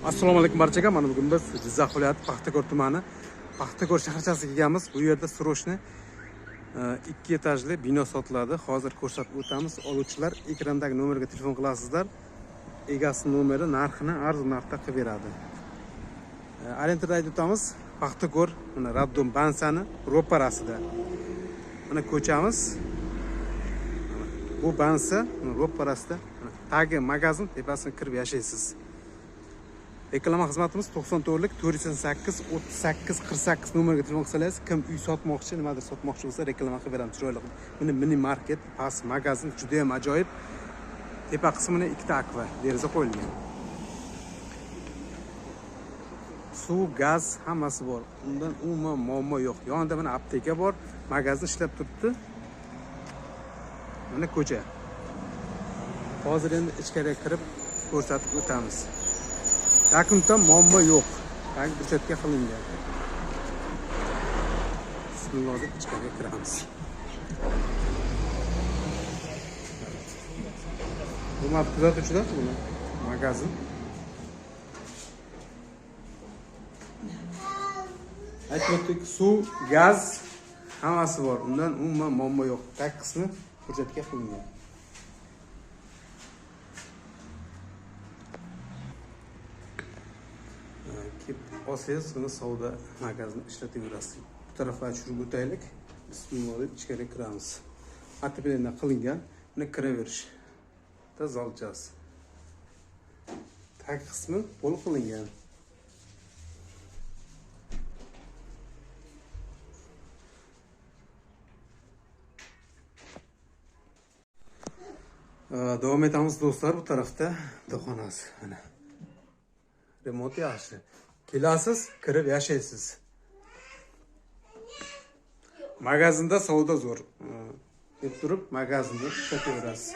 Assalomu alaykum barchaga. Mana bugun biz Jizzax viloyati Paxtakor tumani Paxtakor shaharchasiga kelganmiz. Bu yerda Srochni 2 etajli bino sotiladi. Hozir ko'rsatib o'tamiz. Oluvchilar ekrandagi nomerga telefon qilasizlar. Egasi nomeri narxini arzon narxda qilib beradi. Arentada aytib o'tamiz. Paxtakor mana Raddom Bansani ro'parasida. Mana ko'chamiz. Bu Bansa ro'parasida. Tagi magazin tepasini kirib yashaysiz. Reklama xizmatimiz 94lik 488 38 48 nomerga telefon qilsangiz, kim uy sotmoqchi, nimadir sotmoqchi bo'lsa reklama qilib beramiz chiroyli. Buni mini market, past magazin juda ham ajoyib. Tepa qismini ikkita akva deraza qo'yilgan. Suv, gaz hammasi bor. Undan umuman muammo yo'q. Yonida mana apteka bor, magazin ishlab turibdi. Mana ko'cha. Hozir endi ichkariga kirib ko'rsatib o'tamiz. Yakunda muammo yo'q. Tag burchatga qilingan. Bismillah deb ichkariga kiramiz. Bu kuzatuvchilar buni magazin. Aytmoqdik, suv, gaz hammasi bor. Undan umuman muammo yo'q. Tag qismi burchatga qilingan. Olsangiz buni savdo magazini ishlataverasiz. Bu tarafga tushirib o'taylik. Bismillah deb ichkariga kiramiz. Atiplardan qilingan, buni kiraverish. Tozalchas. Tag qismi qo'l qilingan. Davom etamiz do'stlar, bu tarafda do'xonasi mana. Remont yaxshi. Kelasiz, kirib yashaysiz. Magazinda savdo zo'r. Deb turib, magazinda ishlataverasiz.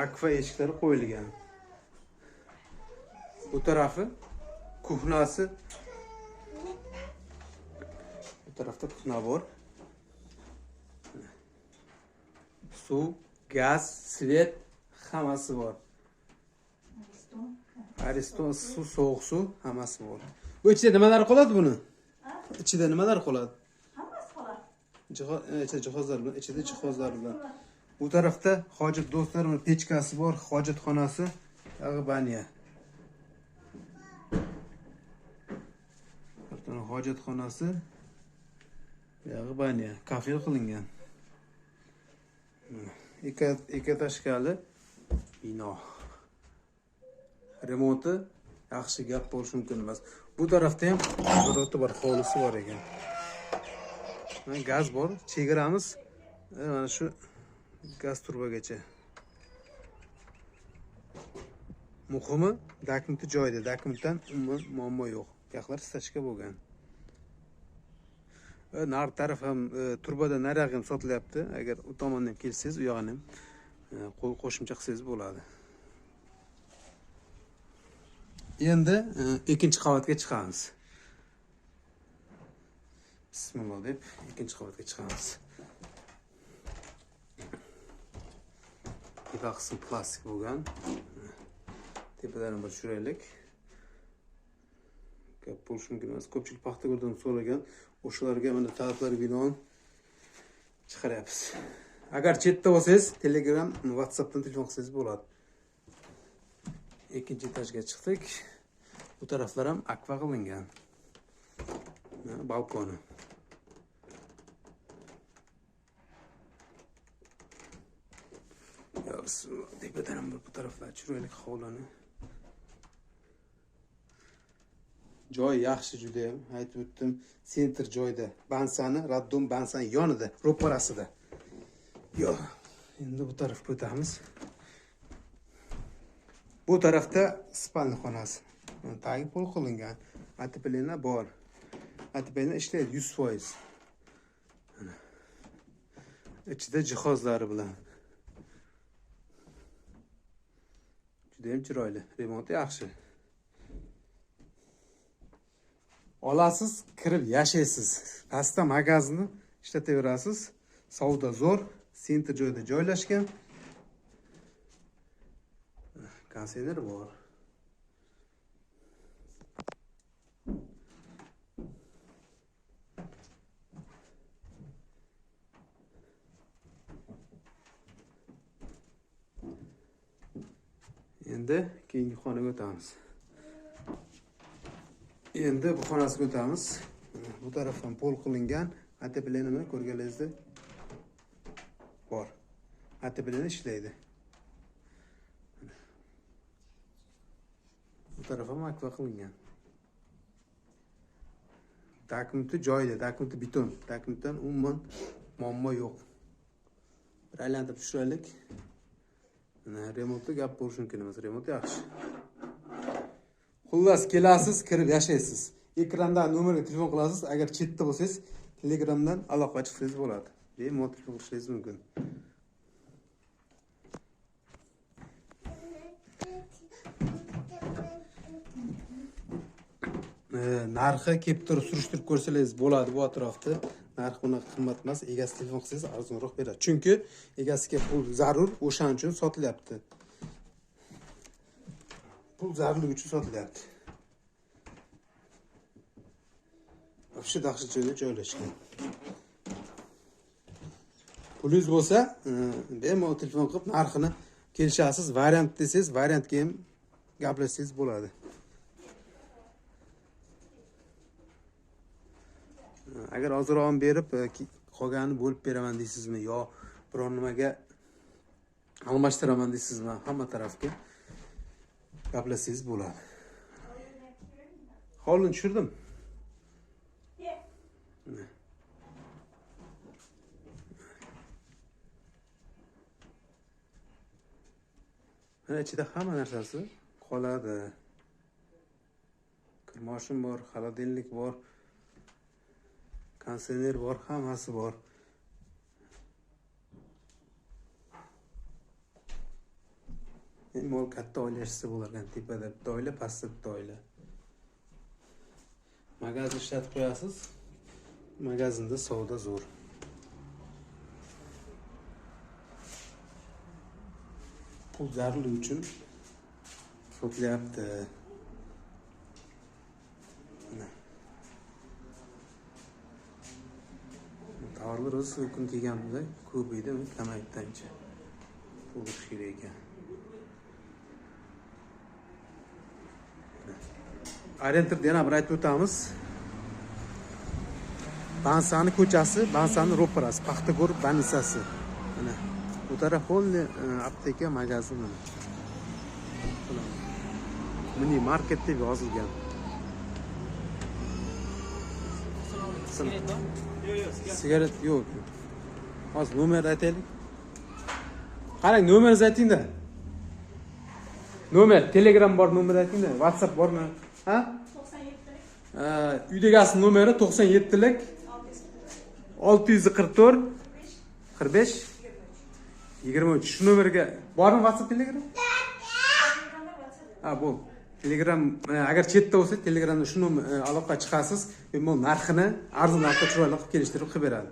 Akva eshiklari qo'yilgan. Bu tarafi kuxnasi. Bu tarafda kuxna bor. Suv, gaz, svet hammasi bor. Ariston suv, sovuq suv hammasi bor. Bu ichida nimalar qoladi buni? Ichida nimalar qoladi? Hammasi qoladi. Jihozlar bilan, ichida jihozlar bilan. Bu tarafda hojat do'stlar, mana pechkasi bor, hojatxonasi, yog'baniya. Mana hojatxonasi, yog'baniya, kafe qilingan. Ikki tashkali bino. Remonti yaxshi gap bo'lishi mumkin emas. Bu tarafda ham birorta bir hovlisi bor ekan. Mana gaz bor, chegaramiz mana shu gaz turbagacha. Muhimi, dokument joyida, dokumentdan umuman muammo yo'q. Yoqlar stachka bo'lgan. Nar taraf ham turbada naraq ham sotilyapti. Agar u tomondan kelsangiz, u yog'ini ham qo'shimcha qilsangiz bo'ladi. Endi ikkinchi qavatga chiqamiz. Bismillah deb ikkinchi qavatga chiqamiz. Tepa qismi plastik bo'lgan. Tepadan bir tushiraylik. Gap bo'lishi mumkin emas. Ko'pchilik Paxtakordan so'ragan, o'shalarga mana talablar binoan chiqaryapmiz. Agar chetda bo'lsangiz, Telegram, WhatsAppdan telefon qilsangiz bo'ladi. Ikkinchi etajga chiqdik. Bu taraflar ham akva qilingan. Balkoni. Tepadan ham bu taraflar chiroyli hovlini. Joy yaxshi juda ham. Aytib o'tdim, sentr joyda. Bansani, Raddom Bansani yonida, ro'parasida. Yo'q. Endi bu tarafga o'tamiz. Bu tarafda spalni xonasi. Tagi pol qilingan. Atiplarlar bor. Atiplarlar ishlaydi 100%. Mana. Ichida jihozlari bilan. Juda ham chiroyli. Remont yaxshi. Olasiz, kirib yashaysiz. Pastda magazinni ishlataverasiz. Savdo zo'r, sentr joyda joylashgan. Konteyneri bor. Endi keyingi xonaga o'tamiz. Endi bu xonasiga o'tamiz. Bu tarafdan pol qilingan, ateplenini ko'rganingizda bor. Ateplen ishlaydi. Bu tarafa makva qilingan. Takmiti joyida, takmiti beton. Takmitdan umuman muammo yo'q. Bir aylantirib tushiraylik. Remontda gap bo'lishi mumkin emas. Remont yaxshi. Xullas, kelasiz, kirib yashaysiz. Ekrandan nomerga telefon qilasiz. Agar chetda bo'lsangiz, Telegramdan aloqa chiqsangiz bo'ladi. Bemalol telefon qilishingiz mumkin. Narxi kelib turib surishtirib ko'rsangiz bo'ladi bu atrofda. Narx unaqa qimmat emas. Egasi telefon qilsangiz arzonroq beradi. Chunki egasiga pul zarur, o'shaning uchun sotilyapti. Pul zarurligi uchun sotilyapti. Shu dahshat joyda joylashgan. Pulingiz bo'lsa, bemalol telefon qilib narxini kelishasiz. Variant desangiz, variantga ham gaplashsangiz bo'ladi. Agar ozroq berib, qolganini bo'lib beraman deysizmi yo biror nimaga almashtiraman deysizmi, hamma tarafga gaplashsangiz bo'ladi. Hovlini tushirdim. Mana ichida hamma narsasi qoladi. Kirmoshim bor, xolodilnik bor. Kontener bor, hammasi bor. Mol katta oila yashasa bo'larkan, tepada bitta oila, pastda bitta oila. Magazin ishlatib qo'yasiz. Magazinda savdo zo'r. Pul zarurligi uchun sotilyapti. Tovarlar o'zi kun kelganida ko'paydi, kamayibdi-ancha. Pul kerak ekan. Orientirda yana bir aytib o'tamiz. Bansani ko'chasi, Bansani ro'parasi, Paxtakor banisasi. Mana bu taraf Holli apteka magazin mana. Mini market deb yozilgan. Sigaret yo'q. Hozir nomer aytaylik. Qarang, nomeringizni ayting-da. Nomer, Telegram bor, nomer ayting-da. WhatsApp bormi? Ha? 97lik. Uydagasi nomeri 97lik 644 45 23. Shu nomerga bormi WhatsApp, Telegram? Ha, bu. Telegram agar chetda bo'lsa, Telegramda shu aloqa chiqasiz. Bu narxini arzon narxda chiroyli qilib kelishtirib qilib beradi.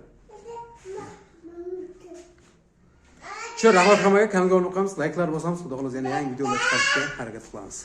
Shu rahmat hammaga, kanalga obuna bo'lamiz, layklar bosamiz, xudo xohlasa yana yangi videolar chiqarishga harakat qilamiz.